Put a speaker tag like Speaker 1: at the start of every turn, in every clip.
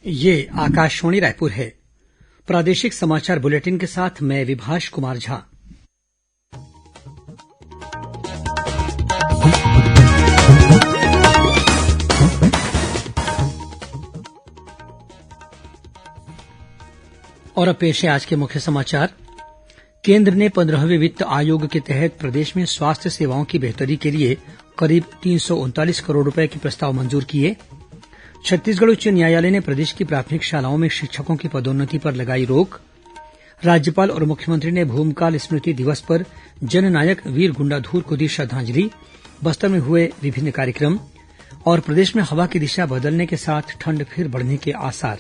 Speaker 1: ये आकाशवाणी रायपुर है। प्रादेशिक समाचार बुलेटिन के साथ मैं विभाष कुमार झा। और अब पेश है आज के मुख्य समाचार। केंद्र ने 15वें वित्त आयोग के तहत प्रदेश में स्वास्थ्य सेवाओं की बेहतरी के लिए करीब 339 करोड़ रुपए के प्रस्ताव मंजूर किए। छत्तीसगढ़ उच्च न्यायालय ने प्रदेश की प्राथमिक शालाओं में शिक्षकों की पदोन्नति पर लगाई रोक। राज्यपाल और मुख्यमंत्री ने भूमकाल स्मृति दिवस पर जननायक वीर गुंडाधुर को दी श्रद्धांजलि। बस्तर में हुए विभिन्न कार्यक्रम। और प्रदेश में हवा की दिशा बदलने के साथ ठंड फिर बढ़ने के आसार।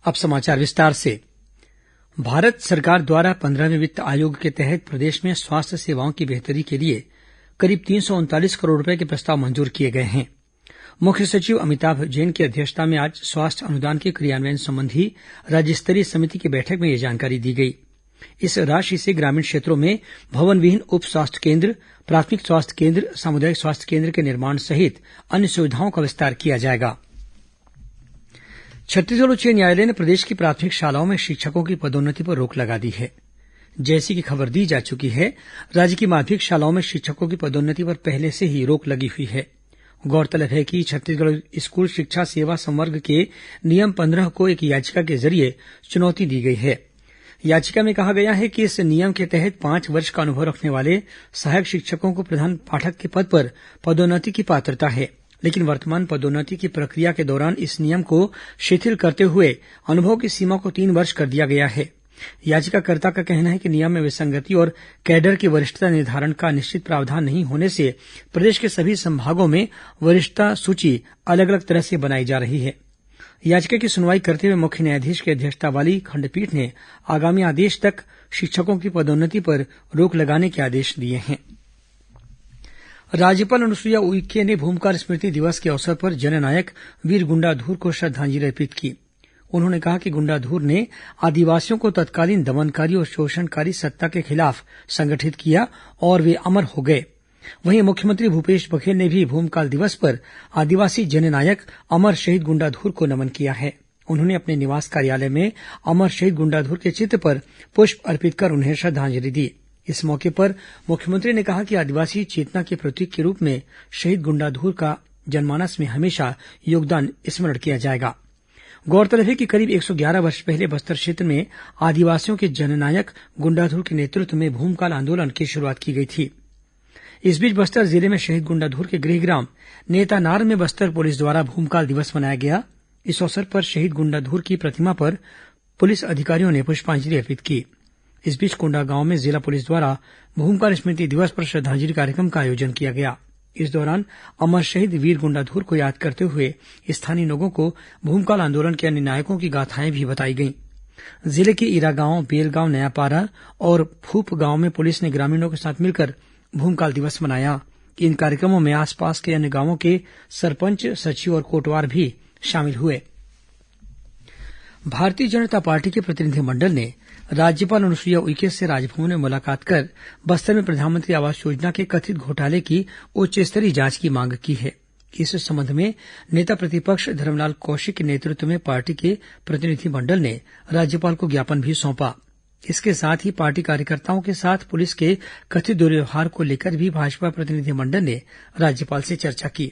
Speaker 1: अब समाचार विस्तार से। भारत सरकार द्वारा 15वें वित्त आयोग के तहत प्रदेश में स्वास्थ्य सेवाओं की बेहतरी के लिए करीब 339 करोड़ रुपए के प्रस्ताव मंजूर किए गए हैं। मुख्य सचिव अमिताभ जैन की अध्यक्षता में आज स्वास्थ्य अनुदान के क्रियान्वयन संबंधी राज्य स्तरीय समिति की बैठक में यह जानकारी दी गई। इस राशि से ग्रामीण क्षेत्रों में भवनविहीन उप स्वास्थ्य केन्द्र, प्राथमिक स्वास्थ्य केन्द्र, सामुदायिक स्वास्थ्य केन्द्र के निर्माण सहित अन्य सुविधाओं का विस्तार किया जाएगा। छत्तीसगढ़ उच्च न्यायालय ने प्रदेश की प्राथमिक शालाओं में शिक्षकों की पदोन्नति पर रोक लगा दी है। जैसी कि खबर दी जा चुकी है, राज्य की माध्यमिक शालाओं में शिक्षकों की पदोन्नति पर पहले से ही रोक लगी हुई है। गौरतलब है कि छत्तीसगढ़ स्कूल शिक्षा सेवा संवर्ग के नियम 15 को एक याचिका के जरिए चुनौती दी गई है। याचिका में कहा गया है कि इस नियम के तहत 5 वर्ष का अनुभव रखने वाले सहायक शिक्षकों को प्रधान पाठक के पद पर पदोन्नति की पात्रता है, लेकिन वर्तमान पदोन्नति की प्रक्रिया के दौरान इस नियम को शिथिल करते हुए अनुभव की सीमा को 3 वर्ष कर दिया गया है। याचिकाकर्ता का कहना है कि नियम में विसंगति और कैडर की वरिष्ठता निर्धारण का निश्चित प्रावधान नहीं होने से प्रदेश के सभी संभागों में वरिष्ठता सूची अलग अलग तरह से बनाई जा रही है। याचिका की सुनवाई करते हुए मुख्य न्यायाधीश की अध्यक्षता वाली खंडपीठ ने आगामी आदेश तक शिक्षकों की पदोन्नति पर रोक लगाने के आदेश दिए हैं। राज्यपाल अनुसुईया उइके ने भूमकाल स्मृति दिवस के अवसर पर जननायक वीर गुंडाधुर को श्रद्धांजलि अर्पित की। उन्होंने कहा कि गुंडाधुर ने आदिवासियों को तत्कालीन दमनकारी और शोषणकारी सत्ता के खिलाफ संगठित किया और वे अमर हो गए। वहीं मुख्यमंत्री भूपेश बघेल ने भी भूमकाल दिवस पर आदिवासी जननायक अमर शहीद गुंडाधुर को नमन किया है। उन्होंने अपने निवास कार्यालय में अमर शहीद गुंडाधुर के चित्र पर पुष्प अर्पित कर उन्हें श्रद्धांजलि दी। इस मौके पर मुख्यमंत्री ने कहा कि आदिवासी चेतना के प्रतीक के रूप में शहीद गुंडाधुर का जनमानस में हमेशा योगदान स्मरण किया जाएगा। गौरतलब है कि करीब 111 वर्ष पहले बस्तर क्षेत्र में आदिवासियों के जननायक गुंडाधुर के नेतृत्व में भूमकाल आंदोलन की शुरुआत की गई थी। इस बीच बस्तर जिले में शहीद गुंडाधुर के गृहग्राम नेतानार में बस्तर पुलिस द्वारा भूमकाल दिवस मनाया गया। इस अवसर पर शहीद गुंडाधुर की प्रतिमा पर पुलिस अधिकारियों ने पुष्पांजलि अर्पित की। इस बीच कोंडागांव में जिला पुलिस द्वारा भूमकाल स्मृति दिवस पर श्रद्धांजलि कार्यक्रम का आयोजन किया गया। इस दौरान अमर शहीद वीर गुंडाधुर को याद करते हुए स्थानीय लोगों को भूमकाल आंदोलन के अन्य नायकों की गाथाएं भी बताई गईं। जिले के ईरागांव, बेलगांव, नयापारा और फूप गांव में पुलिस ने ग्रामीणों के साथ मिलकर भूमकाल दिवस मनाया। इन कार्यक्रमों में आसपास के अन्य गांवों के सरपंच, सचिव और कोटवार भी शामिल हुए। भारतीय जनता पार्टी के प्रतिनिधिमंडल ने राज्यपाल अनुसुईया उइके से राजभवन में मुलाकात कर बस्तर में प्रधानमंत्री आवास योजना के कथित घोटाले की उच्च स्तरीय जांच की मांग की है। इस संबंध में नेता प्रतिपक्ष धरमलाल कौशिक के नेतृत्व में पार्टी के प्रतिनिधिमंडल ने राज्यपाल को ज्ञापन भी सौंपा। इसके साथ ही पार्टी कार्यकर्ताओं के साथ पुलिस के कथित दुर्व्यवहार को लेकर भी भाजपा प्रतिनिधिमंडल ने राज्यपाल से चर्चा की।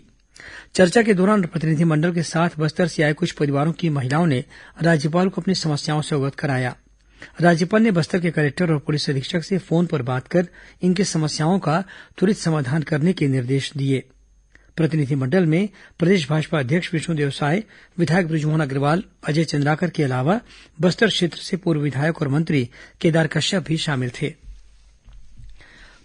Speaker 1: चर्चा के दौरान प्रतिनिधिमंडल के साथ बस्तर से आए कुछ परिवारों की महिलाओं ने राज्यपाल को अपनी समस्याओं से अवगत कराया। राज्यपाल ने बस्तर के कलेक्टर और पुलिस अधीक्षक से फोन पर बात कर इनकी समस्याओं का त्वरित समाधान करने के निर्देश दिए। प्रतिनिधिमंडल में प्रदेश भाजपा अध्यक्ष विष्णुदेव साय, विधायक बृजमोहन अग्रवाल, अजय चंद्राकर के अलावा बस्तर क्षेत्र से पूर्व विधायक और मंत्री केदार कश्यप भी शामिल थे।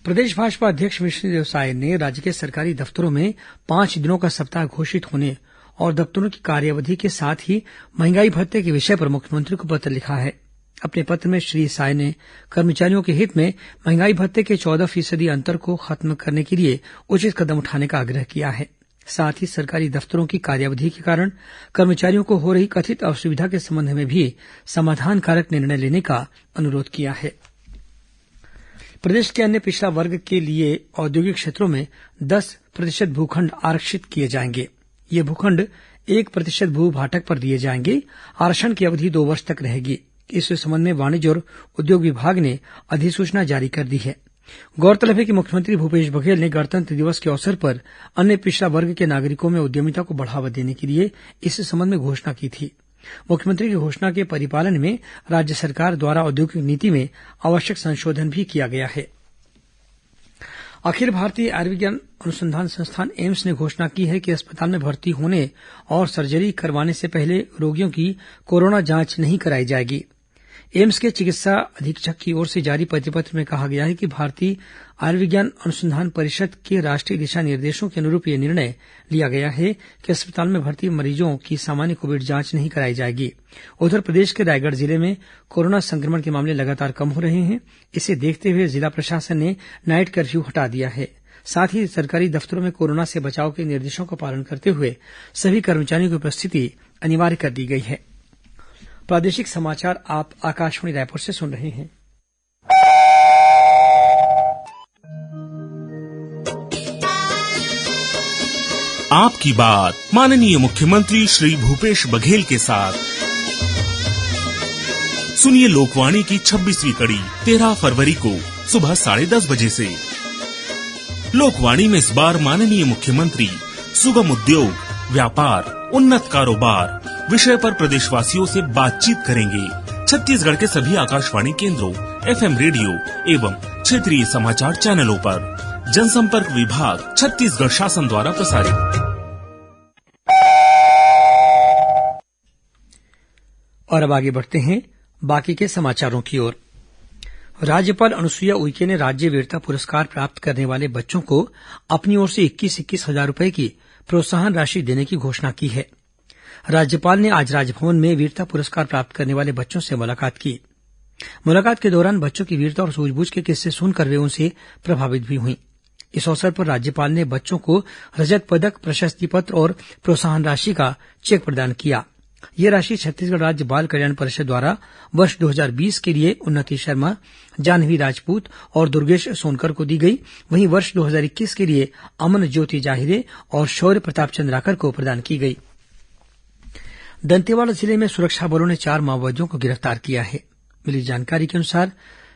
Speaker 1: प्रदेश भाजपा अध्यक्ष विष्णुदेव साय ने राज्य के सरकारी दफ्तरों में 5 दिनों का सप्ताह घोषित होने और दफ्तरों की कार्यावधि के साथ ही महंगाई भत्ते के विषय पर मुख्यमंत्री को पत्र लिखा है। अपने पत्र में श्री साय ने कर्मचारियों के हित में महंगाई भत्ते के 14% अंतर को खत्म करने के लिए उचित कदम उठाने का आग्रह किया है। साथ ही सरकारी दफ्तरों की कार्यावधि के कारण कर्मचारियों को हो रही कथित असुविधा के संबंध में भी समाधानकारक निर्णय लेने का अनुरोध किया है। प्रदेश के अन्य पिछड़ा वर्ग के लिए औद्योगिक क्षेत्रों में 10% भूखंड आरक्षित किए जाएंगे। ये भूखंड 1% भू भाटक पर दिए जाएंगे। आरक्षण की अवधि 2 वर्ष तक रहेगी। इस संबंध में वाणिज्य और उद्योग विभाग ने अधिसूचना जारी कर दी है। गौरतलब है कि मुख्यमंत्री भूपेश बघेल ने गणतंत्र दिवस के अवसर पर अन्य पिछड़ा वर्ग के नागरिकों में उद्यमिता को बढ़ावा देने के लिए इस संबंध में घोषणा की थी। मुख्यमंत्री की घोषणा के परिपालन में राज्य सरकार द्वारा औद्योगिक नीति में आवश्यक संशोधन भी किया गया है। अखिल भारतीय आयुर्विज्ञान अनुसंधान संस्थान एम्स ने घोषणा की है कि अस्पताल में भर्ती होने और सर्जरी करवाने से पहले रोगियों की कोरोना जांच नहीं कराई जाएगी। एम्स के चिकित्सा अधीक्षक की ओर से जारी परिपत्र में कहा गया है कि भारतीय आयुर्विज्ञान अनुसंधान परिषद के राष्ट्रीय दिशा निर्देशों के अनुरूप यह निर्णय लिया गया है कि अस्पताल में भर्ती मरीजों की सामान्य कोविड जांच नहीं कराई जाएगी। उधर प्रदेश के रायगढ़ जिले में कोरोना संक्रमण के मामले लगातार कम हो रहे हैं। इसे देखते हुए जिला प्रशासन ने नाइट कर्फ्यू हटा दिया है। साथ ही सरकारी दफ्तरों में कोरोना से बचाव के निर्देशों का पालन करते हुए सभी कर्मचारियों की उपस्थिति अनिवार्य कर दी गई है। प्रादेशिक समाचार आप आकाशवाणी रायपुर से सुन रहे हैं।
Speaker 2: आपकी बात माननीय मुख्यमंत्री श्री भूपेश बघेल के साथ। सुनिए लोकवाणी की 26वीं कड़ी 13 फरवरी को सुबह 10:30 बजे से। लोकवाणी में इस बार माननीय मुख्यमंत्री सुगम उद्योग, व्यापार, उन्नत कारोबार विषय पर प्रदेशवासियों से बातचीत करेंगे। छत्तीसगढ़ के सभी आकाशवाणी केंद्रों, FM रेडियो एवं क्षेत्रीय समाचार चैनलों पर। जनसंपर्क विभाग, छत्तीसगढ़ शासन द्वारा प्रसारित।
Speaker 1: और अब आगे बढ़ते हैं बाकी के समाचारों की ओर। राज्यपाल अनुसुईया उइके ने राज्य वीरता पुरस्कार प्राप्त करने वाले बच्चों को अपनी ओर से 21-21 हजार रूपये की प्रोत्साहन राशि देने की घोषणा की है। राज्यपाल ने आज राजभवन में वीरता पुरस्कार प्राप्त करने वाले बच्चों से मुलाकात की। मुलाकात के दौरान बच्चों की वीरता और सूझबूझ के किस्से सुनकर वे उनसे प्रभावित भी हुई। इस अवसर पर राज्यपाल ने बच्चों को रजत पदक, प्रशस्ति पत्र और प्रोत्साहन राशि का चेक प्रदान किया। यह राशि छत्तीसगढ़ राज्य बाल कल्याण परिषद द्वारा वर्ष 2020 के लिए उन्नति शर्मा, जाह्नवी राजपूत और दुर्गेश सोनकर को दी गई। वहीं वर्ष 2021 के लिए अमन ज्योति जाहिरे और शौर्य प्रताप चंद्राकर को प्रदान की गई। दंतेवाड़ा जिले में सुरक्षा बलों ने 4 माओवादियों को गिरफ्तार किया है। मिली जानकारी के अनुसार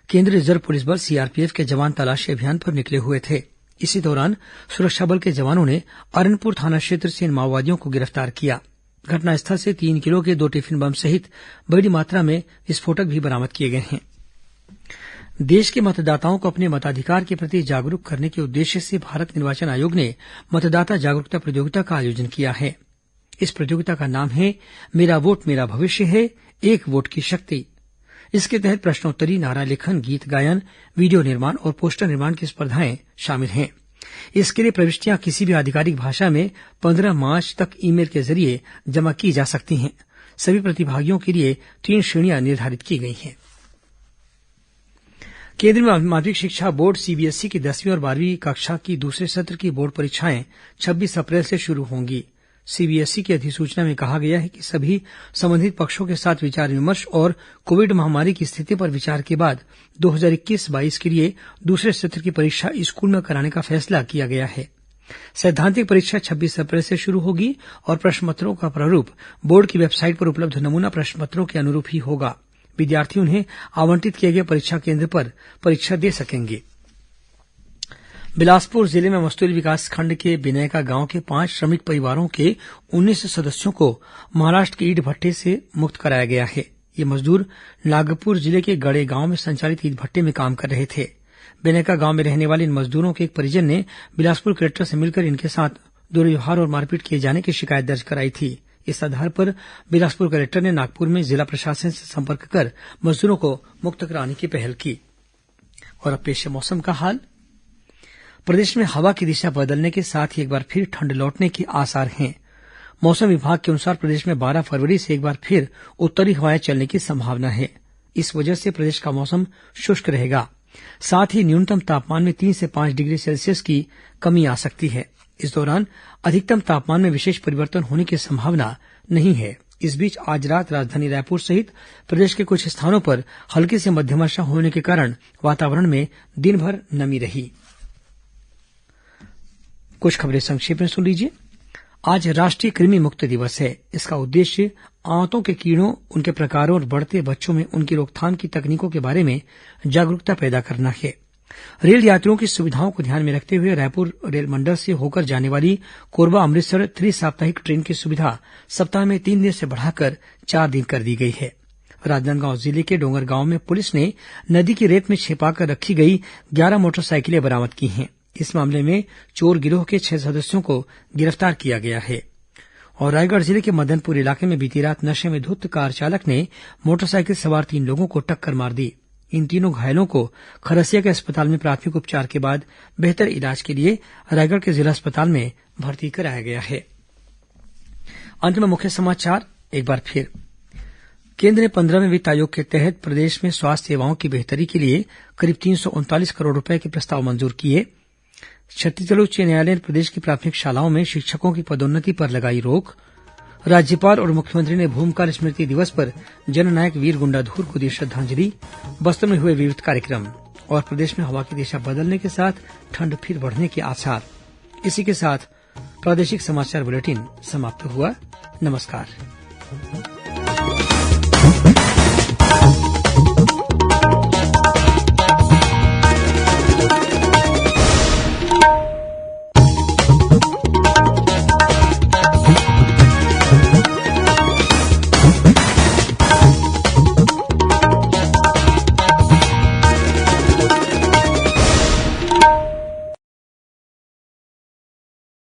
Speaker 1: केंद्रीय रिजर्व पुलिस बल सीआरपीएफ के जवान तलाशी अभियान पर निकले हुए थे। इसी दौरान सुरक्षा बल के जवानों ने अरनपुर थाना क्षेत्र से इन माओवादियों को गिरफ्तार किया। घटनास्थल से 3 किलो के 2 टिफिन बम सहित बड़ी मात्रा में विस्फोटक भी बरामद किए गए हैं। देश के मतदाताओं को अपने मताधिकार के प्रति जागरूक करने के उद्देश्य से भारत निर्वाचन आयोग ने मतदाता जागरूकता प्रतियोगिता का आयोजन किया है। इस प्रतियोगिता का नाम है मेरा वोट मेरा भविष्य है, एक वोट की शक्ति। इसके तहत प्रश्नोत्तरी, नारा लेखन, गीत गायन, वीडियो निर्माण और पोस्टर निर्माण की स्पर्धाएं शामिल हैं। इसके लिए प्रविष्टियां किसी भी आधिकारिक भाषा में 15 मार्च तक ईमेल के जरिए जमा की जा सकती हैं। सभी प्रतिभागियों के लिए 3 श्रेणियां निर्धारित की गई हैं। केंद्रीय माध्यमिक शिक्षा बोर्ड सीबीएसई की 10वीं और 12वीं कक्षा की दूसरे सत्र की बोर्ड परीक्षाएं 26 अप्रैल से शुरू होंगी। सीबीएसई की अधिसूचना में कहा गया है कि सभी संबंधित पक्षों के साथ विचार विमर्श और कोविड महामारी की स्थिति पर विचार के बाद 2021-22 के लिए दूसरे सत्र की परीक्षा स्कूल में कराने का फैसला किया गया है। सैद्धांतिक परीक्षा 26 अप्रैल से शुरू होगी और प्रश्नपत्रों का प्रारूप बोर्ड की वेबसाइट पर उपलब्ध नमूना प्रश्नपत्रों के अनुरूप ही होगा। विद्यार्थी उन्हें आवंटित किए गए परीक्षा केंद्र पर परीक्षा दे सकेंगे। बिलासपुर जिले में मस्तूरी विकासखंड के बिनैका गांव के 5 श्रमिक परिवारों के 19 सदस्यों को महाराष्ट्र के ईंट भट्टे से मुक्त कराया गया है। ये मजदूर नागपुर जिले के गड़े गांव में संचालित ईंट भट्टे में काम कर रहे थे। बिनैका गांव में रहने वाले इन मजदूरों के एक परिजन ने बिलासपुर कलेक्टर से मिलकर इनके साथ दुर्व्यवहार और मारपीट किए जाने की शिकायत दर्ज कराई थी। इस आधार पर बिलासपुर कलेक्टर ने नागपुर में जिला प्रशासन से संपर्क कर मजदूरों को मुक्त कराने की पहल की। और अब पेश है मौसम का हाल। प्रदेश में हवा की दिशा बदलने के साथ ही एक बार फिर ठंड लौटने के आसार हैं। मौसम विभाग के अनुसार प्रदेश में 12 फरवरी से एक बार फिर उत्तरी हवाएं चलने की संभावना है। इस वजह से प्रदेश का मौसम शुष्क रहेगा। साथ ही न्यूनतम तापमान में 3 से 5 डिग्री सेल्सियस की कमी आ सकती है। इस दौरान अधिकतम तापमान में विशेष परिवर्तन होने की संभावना नहीं है। इस बीच आज रात राजधानी रायपुर सहित प्रदेश के कुछ स्थानों पर हल्की से मध्यम वर्षा होने के कारण वातावरण में दिन भर नमी रही। कुछ खबरें संक्षेप में सुन लीजिए। आज राष्ट्रीय कृमि मुक्त दिवस है। इसका उद्देश्य आंतों के कीड़ों, उनके प्रकारों और बढ़ते बच्चों में उनकी रोकथाम की तकनीकों के बारे में जागरूकता पैदा करना है। रेल यात्रियों की सुविधाओं को ध्यान में रखते हुए रायपुर रेल मंडल से होकर जाने वाली कोरबा अमृतसर त्रि-साप्ताहिक ट्रेन की सुविधा सप्ताह में 3 दिन से बढ़ाकर 4 दिन कर दी गई है। राजनांदगांव जिले के डोंगरगांव में पुलिस ने नदी की रेत में छिपाकर रखी गई 11 मोटरसाइकिलें बरामद की हैं। इस मामले में चोर गिरोह के 6 सदस्यों को गिरफ्तार किया गया है। और रायगढ़ जिले के मदनपुर इलाके में बीती रात नशे में धुत कार चालक ने मोटरसाइकिल सवार 3 लोगों को टक्कर मार दी। इन तीनों घायलों को खरसिया के अस्पताल में प्राथमिक उपचार के बाद बेहतर इलाज के लिए रायगढ़ के जिला अस्पताल में भर्ती कराया गया है। अंत में मुख्य समाचार एक बार फिर। केंद्र ने 15वें वित्त आयोग के तहत प्रदेश में स्वास्थ्य सेवाओं की बेहतरी के लिए करीब 339 करोड़ रुपए के प्रस्ताव मंजूर किए। छत्तीसगढ़ उच्च न्यायालय ने प्रदेश की प्राथमिक शालाओं में शिक्षकों की पदोन्नति पर लगाई रोक। राज्यपाल और मुख्यमंत्री ने भूमकाल स्मृति दिवस पर जननायक वीर गुंडाधुर को दी श्रद्धांजलि। बस्तर में हुए विविध कार्यक्रम। और प्रदेश में हवा की दिशा बदलने के साथ ठंड फिर बढ़ने के आसार। इसी के साथ प्रादेशिक समाचार बुलेटिन समाप्त हुआ। नमस्कार।